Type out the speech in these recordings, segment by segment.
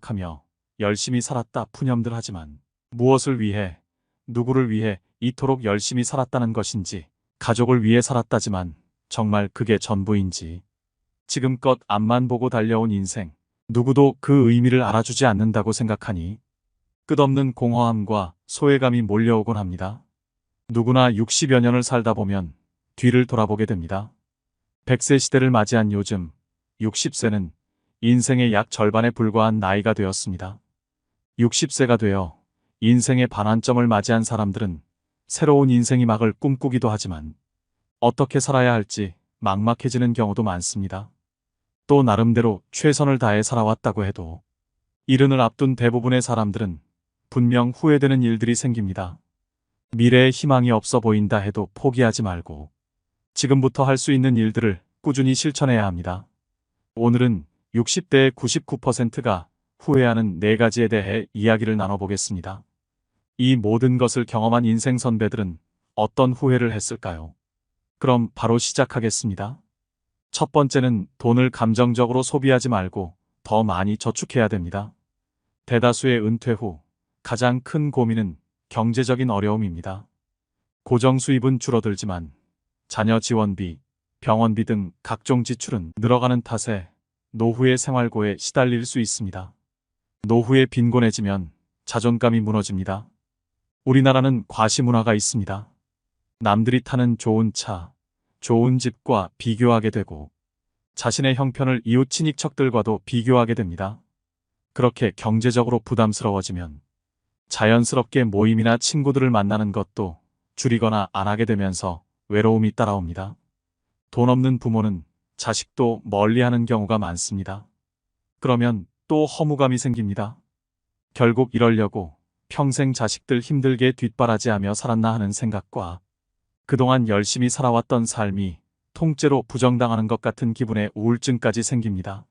생각하며 열심히 살았다 푸념들 하지만 무엇을 위해, 누구를 위해 이토록 열심히 살았다는 것인지, 가족을 위해 살았다지만 정말 그게 전부인지, 지금껏 앞만 보고 달려온 인생, 누구도 그 의미를 알아주지 않는다고 생각하니 끝없는 공허함과 소외감이 몰려오곤 합니다. 누구나 60여 년을 살다 보면 뒤를 돌아보게 됩니다. 100세 시대를 맞이한 요즘 60세는 인생의 약 절반에 불과한 나이가 되었습니다. 60세가 되어 인생의 반환점을 맞이한 사람들은 새로운 인생의 막을 꿈꾸기도 하지만 어떻게 살아야 할지 막막해지는 경우도 많습니다. 또 나름대로 최선을 다해 살아왔다고 해도 이른을 앞둔 대부분의 사람들은 분명 후회되는 일들이 생깁니다. 미래에 희망이 없어 보인다 해도 포기하지 말고 지금부터 할 수 있는 일들을 꾸준히 실천해야 합니다. 오늘은 60대의 99%가 후회하는 4가지에 대해 이야기를 나눠보겠습니다. 이 모든 것을 경험한 인생 선배들은 어떤 후회를 했을까요? 그럼 바로 시작하겠습니다. 첫 번째는 돈을 감정적으로 소비하지 말고 더 많이 저축해야 됩니다. 대다수의 은퇴 후 가장 큰 고민은 경제적인 어려움입니다. 고정 수입은 줄어들지만 자녀 지원비, 병원비 등 각종 지출은 늘어가는 탓에 노후의 생활고에 시달릴 수 있습니다. 노후에 빈곤해지면 자존감이 무너집니다. 우리나라는 과시문화가 있습니다. 남들이 타는 좋은 차, 좋은 집과 비교하게 되고 자신의 형편을 이웃 친인척들과도 비교하게 됩니다. 그렇게 경제적으로 부담스러워지면 자연스럽게 모임이나 친구들을 만나는 것도 줄이거나 안 하게 되면서 외로움이 따라옵니다. 돈 없는 부모는 자식도 멀리하는 경우가 많습니다. 그러면 또 허무감이 생깁니다. 결국 이러려고 평생 자식들 힘들게 뒷바라지하며 살았나 하는 생각과 그동안 열심히 살아왔던 삶이 통째로 부정당하는 것 같은 기분에 우울증까지 생깁니다.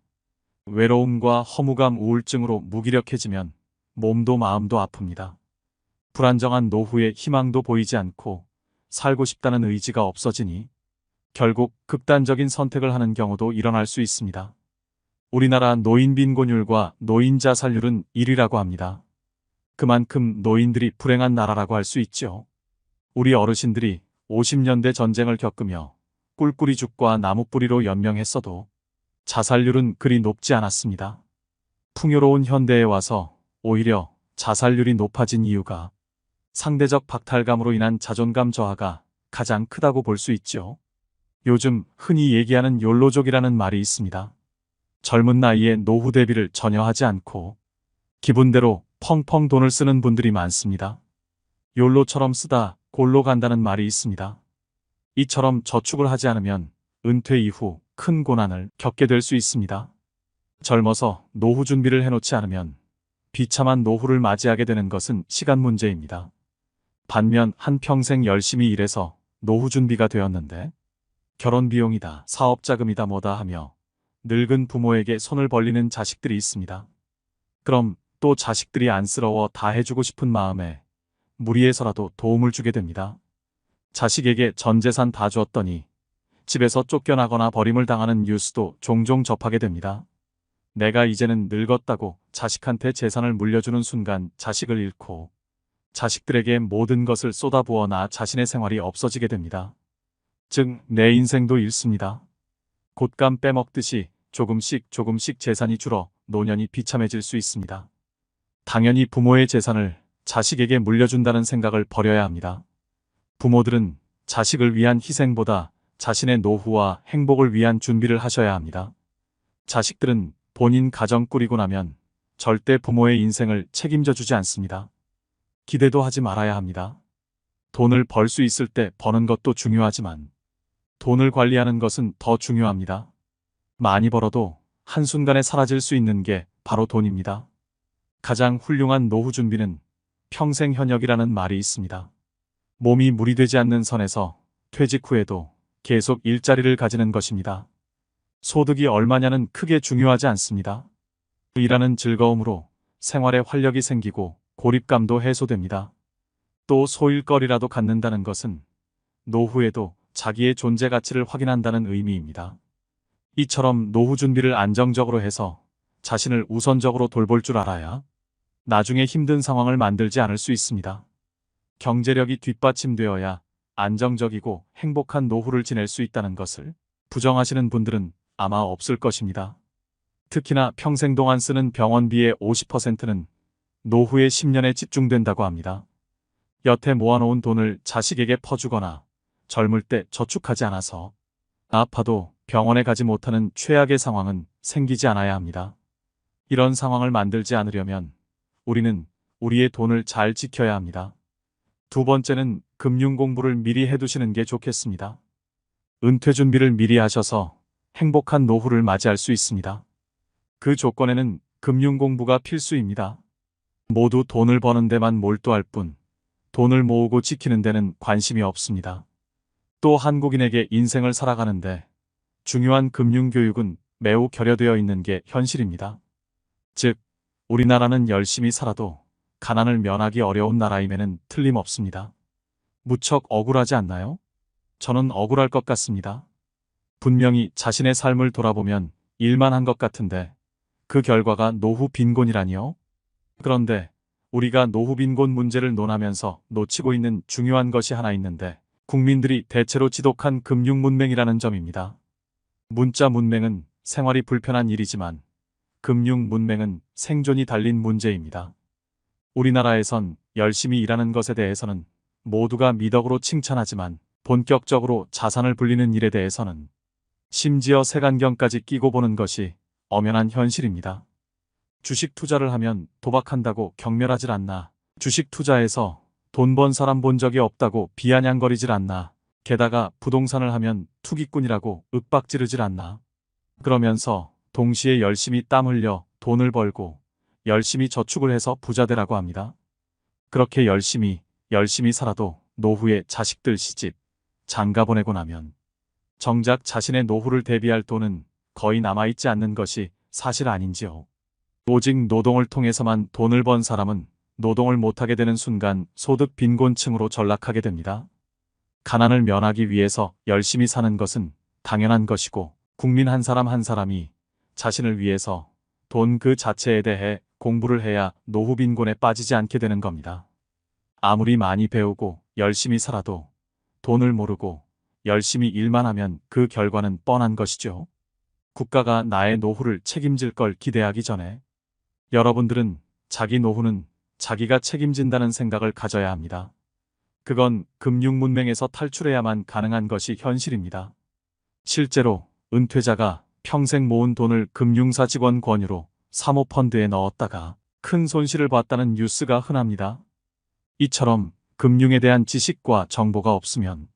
외로움과 허무감, 우울증으로 무기력해지면 몸도 마음도 아픕니다. 불안정한 노후에 희망도 보이지 않고 살고 싶다는 의지가 없어지니 결국 극단적인 선택을 하는 경우도 일어날 수 있습니다. 우리나라 노인 빈곤율과 노인 자살률은 1위라고 합니다. 그만큼 노인들이 불행한 나라라고 할 수 있죠. 우리 어르신들이 50년대 전쟁을 겪으며 꿀꿀이 죽과 나무뿌리로 연명했어도 자살률은 그리 높지 않았습니다. 풍요로운 현대에 와서 오히려 자살률이 높아진 이유가 상대적 박탈감으로 인한 자존감 저하가 가장 크다고 볼 수 있죠. 요즘 흔히 얘기하는 욜로족이라는 말이 있습니다. 젊은 나이에 노후 대비를 전혀 하지 않고 기분대로 펑펑 돈을 쓰는 분들이 많습니다. 욜로처럼 쓰다 골로 간다는 말이 있습니다. 이처럼 저축을 하지 않으면 은퇴 이후 큰 고난을 겪게 될 수 있습니다. 젊어서 노후 준비를 해놓지 않으면 비참한 노후를 맞이하게 되는 것은 시간 문제입니다. 반면 한평생 열심히 일해서 노후 준비가 되었는데 결혼 비용이다, 사업 자금이다 뭐다 하며 늙은 부모에게 손을 벌리는 자식들이 있습니다. 그럼 또 자식들이 안쓰러워 다 해주고 싶은 마음에 무리해서라도 도움을 주게 됩니다. 자식에게 전 재산 다 주었더니 집에서 쫓겨나거나 버림을 당하는 뉴스도 종종 접하게 됩니다. 내가 이제는 늙었다고 자식한테 재산을 물려주는 순간 자식을 잃고 자식들에게 모든 것을 쏟아부어 나 자신의 생활이 없어지게 됩니다. 즉, 내 인생도 잃습니다. 곶감 빼먹듯이 조금씩 재산이 줄어 노년이 비참해질 수 있습니다. 당연히 부모의 재산을 자식에게 물려준다는 생각을 버려야 합니다. 부모들은 자식을 위한 희생보다 자신의 노후와 행복을 위한 준비를 하셔야 합니다. 자식들은 본인 가정 꾸리고 나면 절대 부모의 인생을 책임져 주지 않습니다. 기대도 하지 말아야 합니다. 돈을 벌 수 있을 때 버는 것도 중요하지만 돈을 관리하는 것은 더 중요합니다. 많이 벌어도 한순간에 사라질 수 있는 게 바로 돈입니다. 가장 훌륭한 노후 준비는 평생 현역이라는 말이 있습니다. 몸이 무리되지 않는 선에서 퇴직 후에도 계속 일자리를 가지는 것입니다. 소득이 얼마냐는 크게 중요하지 않습니다. 일하는 즐거움으로 생활에 활력이 생기고 고립감도 해소됩니다. 또 소일거리라도 갖는다는 것은 노후에도 자기의 존재 가치를 확인한다는 의미입니다. 이처럼 노후 준비를 안정적으로 해서 자신을 우선적으로 돌볼 줄 알아야 나중에 힘든 상황을 만들지 않을 수 있습니다. 경제력이 뒷받침되어야 안정적이고 행복한 노후를 지낼 수 있다는 것을 부정하시는 분들은 아마 없을 것입니다. 특히나 평생 동안 쓰는 병원비의 50%는 노후의 10년에 집중된다고 합니다. 여태 모아놓은 돈을 자식에게 퍼주거나 젊을 때 저축하지 않아서 아파도 병원에 가지 못하는 최악의 상황은 생기지 않아야 합니다. 이런 상황을 만들지 않으려면 우리는 우리의 돈을 잘 지켜야 합니다. 두 번째는 금융 공부를 미리 해두시는 게 좋겠습니다. 은퇴 준비를 미리 하셔서 행복한 노후를 맞이할 수 있습니다. 그 조건에는 금융 공부가 필수입니다. 모두 돈을 버는 데만 몰두할 뿐 돈을 모으고 지키는 데는 관심이 없습니다. 또 한국인에게 인생을 살아가는데 중요한 금융 교육은 매우 결여되어 있는 게 현실입니다. 즉, 우리나라는 열심히 살아도 가난을 면하기 어려운 나라임에는 틀림없습니다. 무척 억울하지 않나요? 저는 억울할 것 같습니다. 분명히 자신의 삶을 돌아보면 일만 한 것 같은데 그 결과가 노후 빈곤이라니요? 그런데 우리가 노후 빈곤 문제를 논하면서 놓치고 있는 중요한 것이 하나 있는데 국민들이 대체로 지독한 금융 문맹이라는 점입니다. 문자 문맹은 생활이 불편한 일이지만 금융 문맹은 생존이 달린 문제입니다. 우리나라에선 열심히 일하는 것에 대해서는 모두가 미덕으로 칭찬하지만 본격적으로 자산을 불리는 일에 대해서는 심지어 색안경까지 끼고 보는 것이 엄연한 현실입니다. 주식 투자를 하면 도박한다고 경멸하질 않나. 주식 투자에서 돈 번 사람 본 적이 없다고 비아냥거리질 않나. 게다가 부동산을 하면 투기꾼이라고 윽박지르질 않나. 그러면서 동시에 열심히 땀 흘려 돈을 벌고 열심히 저축을 해서 부자 되라고 합니다. 그렇게 열심히 살아도 노후에 자식들 시집, 장가 보내고 나면 정작 자신의 노후를 대비할 돈은 거의 남아있지 않는 것이 사실 아닌지요. 오직 노동을 통해서만 돈을 번 사람은 노동을 못하게 되는 순간 소득 빈곤층으로 전락하게 됩니다. 가난을 면하기 위해서 열심히 사는 것은 당연한 것이고 국민 한 사람 한 사람이 자신을 위해서 돈 그 자체에 대해 공부를 해야 노후 빈곤에 빠지지 않게 되는 겁니다. 아무리 많이 배우고 열심히 살아도 돈을 모르고 열심히 일만 하면 그 결과는 뻔한 것이죠. 국가가 나의 노후를 책임질 걸 기대하기 전에 여러분들은 자기 노후는 자기가 책임진다는 생각을 가져야 합니다. 그건 금융 문맹에서 탈출해야만 가능한 것이 현실입니다. 실제로 은퇴자가 평생 모은 돈을 금융사 직원 권유로 사모펀드에 넣었다가 큰 손실을 봤다는 뉴스가 흔합니다. 이처럼 금융에 대한 지식과 정보가 없으면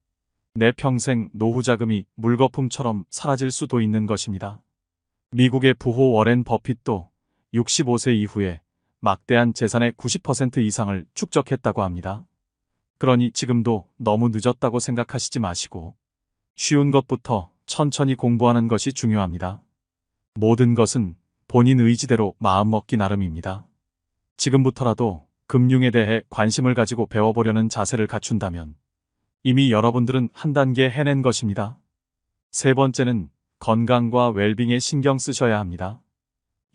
내 평생 노후 자금이 물거품처럼 사라질 수도 있는 것입니다. 미국의 부호 워렌 버핏도 65세 이후에 막대한 재산의 90% 이상을 축적했다고 합니다. 그러니 지금도 너무 늦었다고 생각하시지 마시고 쉬운 것부터 천천히 공부하는 것이 중요합니다. 모든 것은 본인 의지대로 마음먹기 나름입니다. 지금부터라도 금융에 대해 관심을 가지고 배워보려는 자세를 갖춘다면 이미 여러분들은 한 단계 해낸 것입니다. 세 번째는 건강과 웰빙에 신경 쓰셔야 합니다.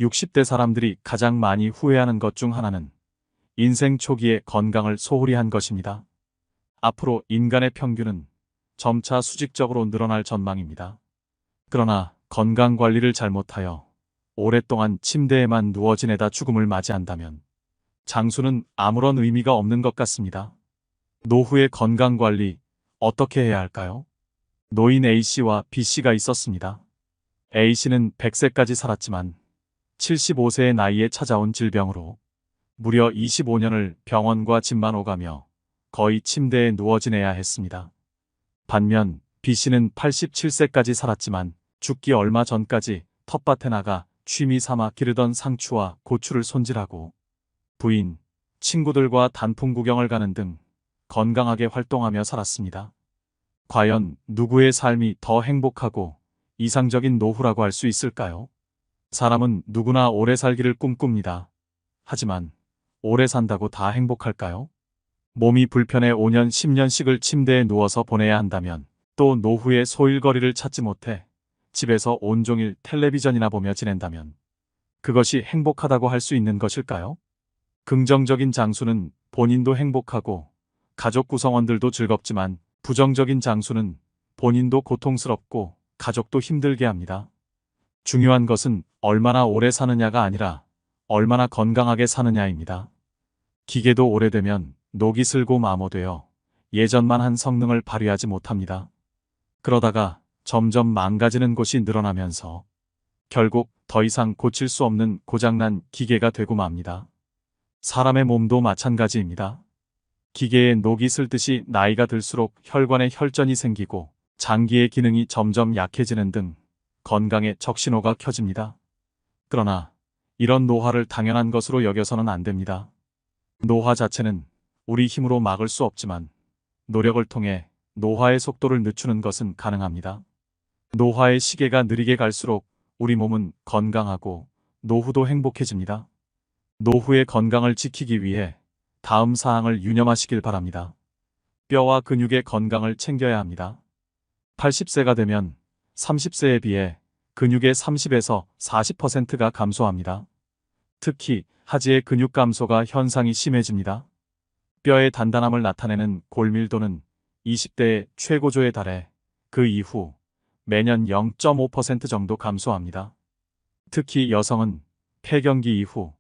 60대 사람들이 가장 많이 후회하는 것 중 하나는 인생 초기에 건강을 소홀히 한 것입니다. 앞으로 인간의 평균은 점차 수직적으로 늘어날 전망입니다. 그러나 건강 관리를 잘못하여 오랫동안 침대에만 누워 지내다 죽음을 맞이한다면 장수는 아무런 의미가 없는 것 같습니다. 노후의 건강 관리 어떻게 해야 할까요? 노인 A씨와 B씨가 있었습니다. A씨는 100세까지 살았지만 75세의 나이에 찾아온 질병으로 무려 25년을 병원과 집만 오가며 거의 침대에 누워 지내야 했습니다. 반면 B씨는 87세까지 살았지만 죽기 얼마 전까지 텃밭에 나가 취미 삼아 기르던 상추와 고추를 손질하고 부인, 친구들과 단풍 구경을 가는 등 건강하게 활동하며 살았습니다. 과연 누구의 삶이 더 행복하고 이상적인 노후라고 할 수 있을까요? 사람은 누구나 오래 살기를 꿈꿉니다. 하지만 오래 산다고 다 행복할까요? 몸이 불편해 5년, 10년씩을 침대에 누워서 보내야 한다면 또 노후에 소일거리를 찾지 못해 집에서 온종일 텔레비전이나 보며 지낸다면 그것이 행복하다고 할 수 있는 것일까요? 긍정적인 장수는 본인도 행복하고 가족 구성원들도 즐겁지만 부정적인 장수는 본인도 고통스럽고 가족도 힘들게 합니다. 중요한 것은 얼마나 오래 사느냐가 아니라 얼마나 건강하게 사느냐입니다. 기계도 오래되면 녹이 슬고 마모되어 예전만 한 성능을 발휘하지 못합니다. 그러다가 점점 망가지는 곳이 늘어나면서 결국 더 이상 고칠 수 없는 고장난 기계가 되고 맙니다. 사람의 몸도 마찬가지입니다. 기계에 녹이 슬듯이 나이가 들수록 혈관에 혈전이 생기고 장기의 기능이 점점 약해지는 등 건강에 적신호가 켜집니다. 그러나 이런 노화를 당연한 것으로 여겨서는 안 됩니다. 노화 자체는 우리 힘으로 막을 수 없지만 노력을 통해 노화의 속도를 늦추는 것은 가능합니다. 노화의 시계가 느리게 갈수록 우리 몸은 건강하고 노후도 행복해집니다. 노후의 건강을 지키기 위해 다음 사항을 유념하시길 바랍니다. 뼈와 근육의 건강을 챙겨야 합니다. 80세가 되면 30세에 비해 근육의 30에서 40%가 감소합니다. 특히 하지의 근육 감소가 현상이 심해집니다. 뼈의 단단함을 나타내는 골밀도는 20대의 최고조에 달해 그 이후 매년 0.5% 정도 감소합니다. 특히 여성은 폐경기 이후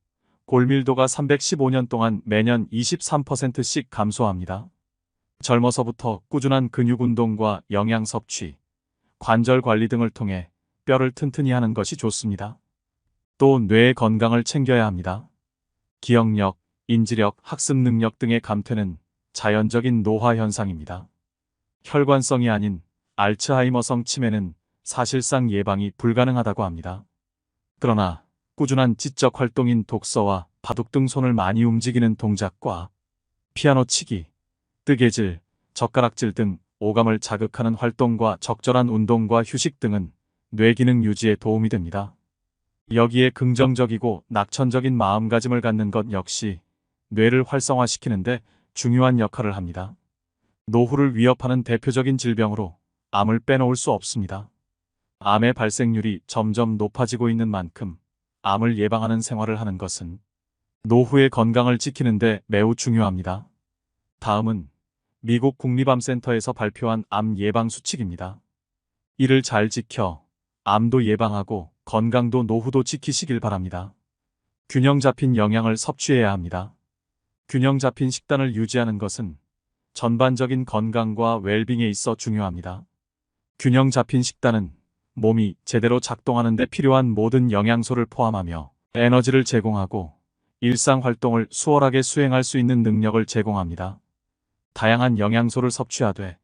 골밀도가 315년 동안 매년 23%씩 감소합니다. 젊어서부터 꾸준한 근육 운동과 영양 섭취, 관절 관리 등을 통해 뼈를 튼튼히 하는 것이 좋습니다. 또 뇌의 건강을 챙겨야 합니다. 기억력, 인지력, 학습 능력 등의 감퇴는 자연적인 노화 현상입니다. 혈관성이 아닌 알츠하이머성 치매는 사실상 예방이 불가능하다고 합니다. 그러나 꾸준한 지적 활동인 독서와 바둑 등 손을 많이 움직이는 동작과 피아노 치기, 뜨개질, 젓가락질 등 오감을 자극하는 활동과 적절한 운동과 휴식 등은 뇌 기능 유지에 도움이 됩니다. 여기에 긍정적이고 낙천적인 마음가짐을 갖는 것 역시 뇌를 활성화시키는데 중요한 역할을 합니다. 노후를 위협하는 대표적인 질병으로 암을 빼놓을 수 없습니다. 암의 발생률이 점점 높아지고 있는 만큼 암을 예방하는 생활을 하는 것은 노후의 건강을 지키는데 매우 중요합니다. 다음은 미국 국립암센터에서 발표한 암 예방 수칙입니다. 이를 잘 지켜 암도 예방하고 건강도 노후도 지키시길 바랍니다. 균형 잡힌 영양을 섭취해야 합니다. 균형 잡힌 식단을 유지하는 것은 전반적인 건강과 웰빙에 있어 중요합니다. 균형 잡힌 식단은 몸이 제대로 작동하는 데 필요한 모든 영양소를 포함하며 에너지를 제공하고 일상 활동을 수월하게 수행할 수 있는 능력을 제공합니다. 다양한 영양소를 섭취하되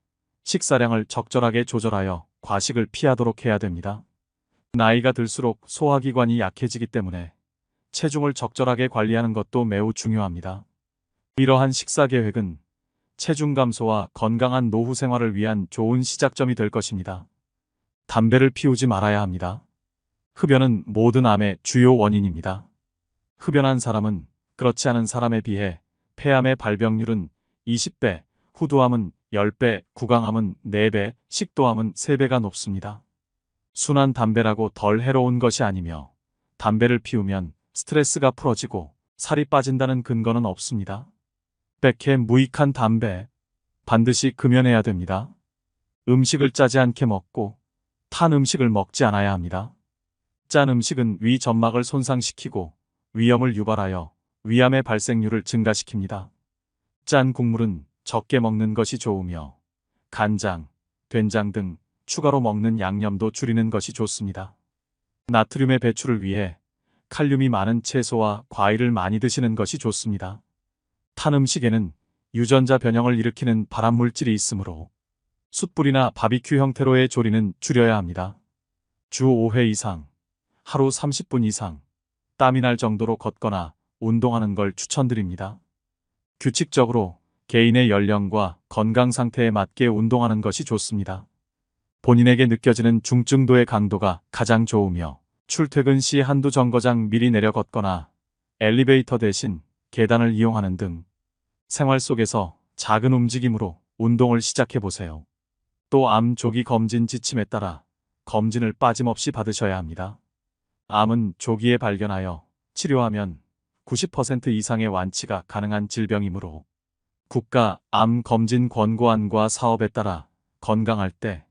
식사량을 적절하게 조절하여 과식을 피하도록 해야 됩니다. 나이가 들수록 소화기관이 약해지기 때문에 체중을 적절하게 관리하는 것도 매우 중요합니다. 이러한 식사 계획은 체중 감소와 건강한 노후 생활을 위한 좋은 시작점이 될 것입니다. 담배를 피우지 말아야 합니다. 흡연은 모든 암의 주요 원인입니다. 흡연한 사람은 그렇지 않은 사람에 비해 폐암의 발병률은 20배, 후두암은 10배, 구강암은 4배, 식도암은 3배가 높습니다. 순한 담배라고 덜 해로운 것이 아니며 담배를 피우면 스트레스가 풀어지고 살이 빠진다는 근거는 없습니다. 백해 무익한 담배, 반드시 금연해야 됩니다. 음식을 짜지 않게 먹고 탄 음식을 먹지 않아야 합니다. 짠 음식은 위 점막을 손상시키고 위염을 유발하여 위암의 발생률을 증가시킵니다. 짠 국물은 적게 먹는 것이 좋으며 간장, 된장 등 추가로 먹는 양념도 줄이는 것이 좋습니다. 나트륨의 배출을 위해 칼륨이 많은 채소와 과일을 많이 드시는 것이 좋습니다. 탄 음식에는 유전자 변형을 일으키는 발암물질이 있으므로 숯불이나 바비큐 형태로의 조리는 줄여야 합니다. 주 5회 이상, 하루 30분 이상, 땀이 날 정도로 걷거나 운동하는 걸 추천드립니다. 규칙적으로 개인의 연령과 건강 상태에 맞게 운동하는 것이 좋습니다. 본인에게 느껴지는 중증도의 강도가 가장 좋으며 출퇴근 시 한두 정거장 미리 내려 걷거나 엘리베이터 대신 계단을 이용하는 등 생활 속에서 작은 움직임으로 운동을 시작해 보세요. 또 암 조기 검진 지침에 따라 검진을 빠짐없이 받으셔야 합니다. 암은 조기에 발견하여 치료하면 90% 이상의 완치가 가능한 질병이므로 국가 암 검진 권고안과 사업에 따라 건강할 때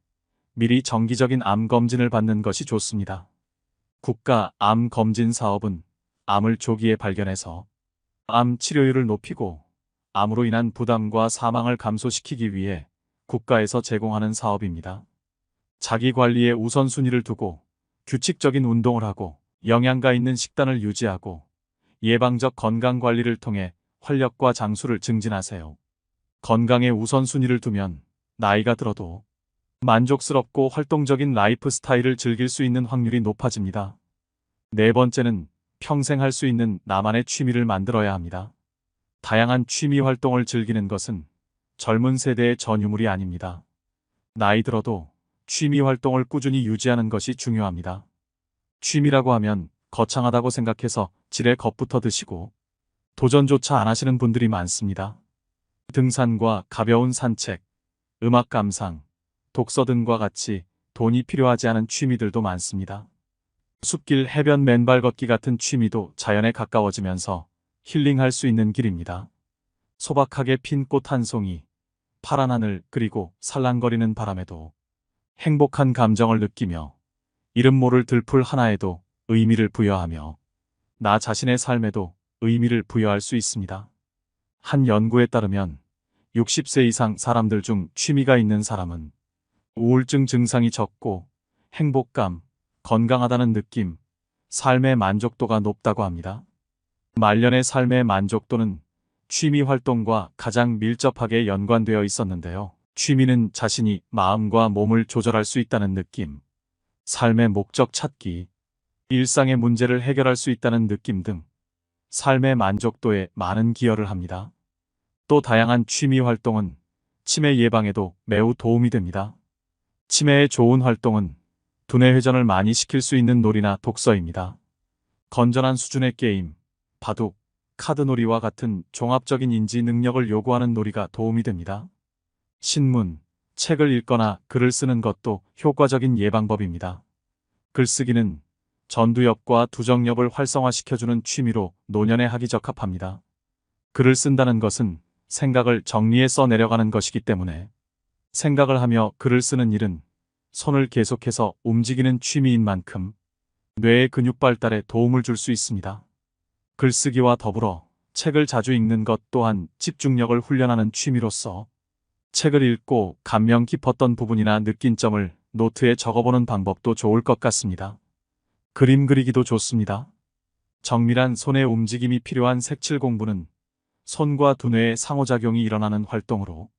미리 정기적인 암 검진을 받는 것이 좋습니다. 국가 암 검진 사업은 암을 조기에 발견해서 암 치료율을 높이고 암으로 인한 부담과 사망을 감소시키기 위해 국가에서 제공하는 사업입니다. 자기 관리에 우선순위를 두고 규칙적인 운동을 하고 영양가 있는 식단을 유지하고 예방적 건강 관리를 통해 활력과 장수를 증진하세요. 건강에 우선순위를 두면 나이가 들어도 만족스럽고 활동적인 라이프 스타일을 즐길 수 있는 확률이 높아집니다. 네 번째는 평생 할 수 있는 나만의 취미를 만들어야 합니다. 다양한 취미 활동을 즐기는 것은 젊은 세대의 전유물이 아닙니다. 나이 들어도 취미 활동을 꾸준히 유지하는 것이 중요합니다. 취미라고 하면 거창하다고 생각해서 지레 겁부터 드시고 도전조차 안 하시는 분들이 많습니다. 등산과 가벼운 산책, 음악 감상, 독서 등과 같이 돈이 필요하지 않은 취미들도 많습니다. 숲길 해변 맨발 걷기 같은 취미도 자연에 가까워지면서 힐링할 수 있는 길입니다. 소박하게 핀 꽃 한 송이, 파란 하늘 그리고 살랑거리는 바람에도 행복한 감정을 느끼며 이름 모를 들풀 하나에도 의미를 부여하며 나 자신의 삶에도 의미를 부여할 수 있습니다. 한 연구에 따르면 60세 이상 사람들 중 취미가 있는 사람은 우울증 증상이 적고 행복감, 건강하다는 느낌, 삶의 만족도가 높다고 합니다. 말년의 삶의 만족도는 취미 활동과 가장 밀접하게 연관되어 있었는데요. 취미는 자신이 마음과 몸을 조절할 수 있다는 느낌, 삶의 목적 찾기, 일상의 문제를 해결할 수 있다는 느낌 등 삶의 만족도에 많은 기여를 합니다. 또 다양한 취미 활동은 치매 예방에도 매우 도움이 됩니다. 치매에 좋은 활동은 두뇌 회전을 많이 시킬 수 있는 놀이나 독서입니다. 건전한 수준의 게임, 바둑, 카드놀이와 같은 종합적인 인지 능력을 요구하는 놀이가 도움이 됩니다. 신문, 책을 읽거나 글을 쓰는 것도 효과적인 예방법입니다. 글쓰기는 전두엽과 두정엽을 활성화시켜주는 취미로 노년에 하기 적합합니다. 글을 쓴다는 것은 생각을 정리해 써내려가는 것이기 때문에 생각을 하며 글을 쓰는 일은 손을 계속해서 움직이는 취미인 만큼 뇌의 근육 발달에 도움을 줄 수 있습니다. 글쓰기와 더불어 책을 자주 읽는 것 또한 집중력을 훈련하는 취미로서 책을 읽고 감명 깊었던 부분이나 느낀 점을 노트에 적어보는 방법도 좋을 것 같습니다. 그림 그리기도 좋습니다. 정밀한 손의 움직임이 필요한 색칠 공부는 손과 두뇌의 상호작용이 일어나는 활동으로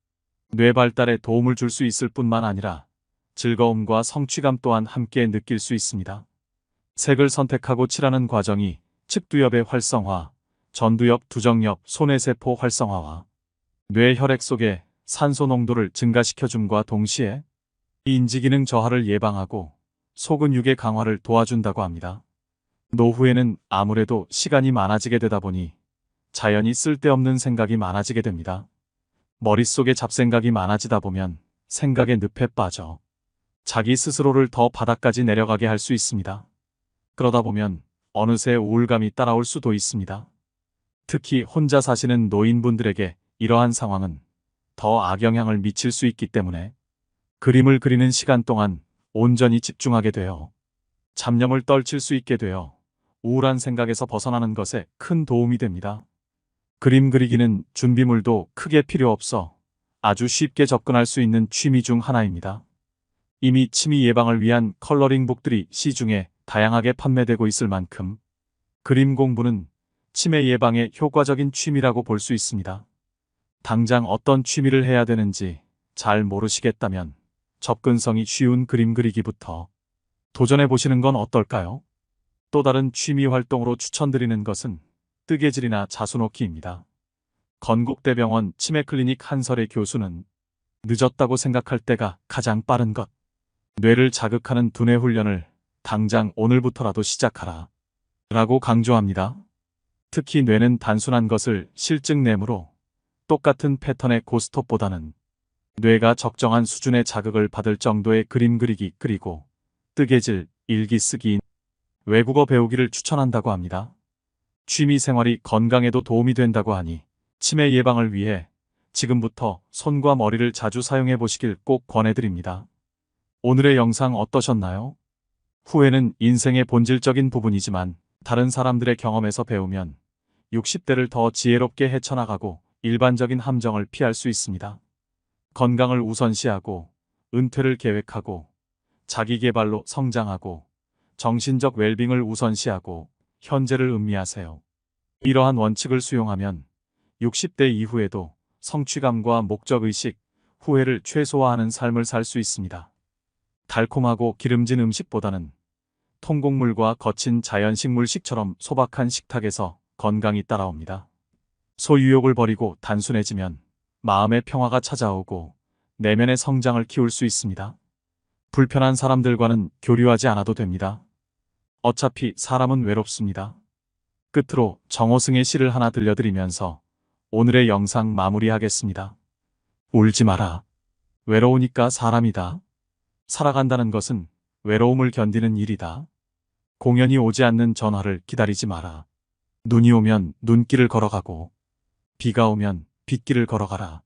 뇌 발달에 도움을 줄 수 있을 뿐만 아니라 즐거움과 성취감 또한 함께 느낄 수 있습니다. 색을 선택하고 칠하는 과정이 측두엽의 활성화, 전두엽, 두정엽, 손해세포 활성화와 뇌 혈액 속의 산소 농도를 증가시켜줌과 동시에 인지기능 저하를 예방하고 소근육의 강화를 도와준다고 합니다. 노후에는 아무래도 시간이 많아지게 되다 보니 자연히 쓸데없는 생각이 많아지게 됩니다. 머릿속에 잡생각이 많아지다 보면 생각의 늪에 빠져 자기 스스로를 더 바닥까지 내려가게 할 수 있습니다. 그러다 보면 어느새 우울감이 따라올 수도 있습니다. 특히 혼자 사시는 노인분들에게 이러한 상황은 더 악영향을 미칠 수 있기 때문에 그림을 그리는 시간 동안 온전히 집중하게 되어 잡념을 떨칠 수 있게 되어 우울한 생각에서 벗어나는 것에 큰 도움이 됩니다. 그림 그리기는 준비물도 크게 필요 없어 아주 쉽게 접근할 수 있는 취미 중 하나입니다. 이미 치매 예방을 위한 컬러링북들이 시중에 다양하게 판매되고 있을 만큼 그림 공부는 치매 예방에 효과적인 취미라고 볼 수 있습니다. 당장 어떤 취미를 해야 되는지 잘 모르시겠다면 접근성이 쉬운 그림 그리기부터 도전해 보시는 건 어떨까요? 또 다른 취미 활동으로 추천드리는 것은 뜨개질이나 자수놓기입니다. 건국대병원 치매클리닉 한설의 교수는 늦었다고 생각할 때가 가장 빠른 것. 뇌를 자극하는 두뇌 훈련을 당장 오늘부터라도 시작하라 라고 강조합니다. 특히 뇌는 단순한 것을 실증내므로 똑같은 패턴의 고스톱보다는 뇌가 적정한 수준의 자극을 받을 정도의 그림 그리기 그리고 뜨개질, 일기 쓰기, 외국어 배우기를 추천한다고 합니다. 취미 생활이 건강에도 도움이 된다고 하니 치매 예방을 위해 지금부터 손과 머리를 자주 사용해 보시길 꼭 권해드립니다. 오늘의 영상 어떠셨나요? 후회는 인생의 본질적인 부분이지만 다른 사람들의 경험에서 배우면 60대를 더 지혜롭게 헤쳐나가고 일반적인 함정을 피할 수 있습니다. 건강을 우선시하고 은퇴를 계획하고 자기 개발로 성장하고 정신적 웰빙을 우선시하고 현재를 음미하세요. 이러한 원칙을 수용하면 60대 이후에도 성취감과 목적의식, 후회를 최소화하는 삶을 살 수 있습니다. 달콤하고 기름진 음식보다는 통곡물과 거친 자연식물식처럼 소박한 식탁에서 건강이 따라옵니다. 소유욕을 버리고 단순해지면 마음의 평화가 찾아오고 내면의 성장을 키울 수 있습니다. 불편한 사람들과는 교류하지 않아도 됩니다. 어차피 사람은 외롭습니다. 끝으로 정호승의 시를 하나 들려드리면서 오늘의 영상 마무리하겠습니다. 울지 마라. 외로우니까 사람이다. 살아간다는 것은 외로움을 견디는 일이다. 공연이 오지 않는 전화를 기다리지 마라. 눈이 오면 눈길을 걸어가고 비가 오면 빗길을 걸어가라.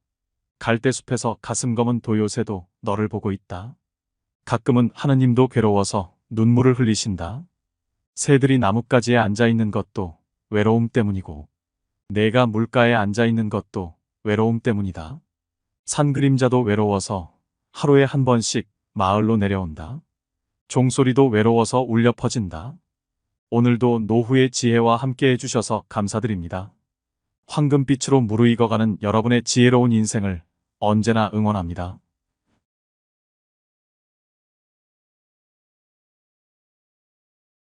갈대숲에서 가슴 검은 도요새도 너를 보고 있다. 가끔은 하느님도 괴로워서 눈물을 흘리신다. 새들이 나뭇가지에 앉아있는 것도 외로움 때문이고 내가 물가에 앉아있는 것도 외로움 때문이다. 산 그림자도 외로워서 하루에 한 번씩 마을로 내려온다. 종소리도 외로워서 울려 퍼진다. 오늘도 노후의 지혜와 함께 해주셔서 감사드립니다. 황금빛으로 무르익어가는 여러분의 지혜로운 인생을 언제나 응원합니다.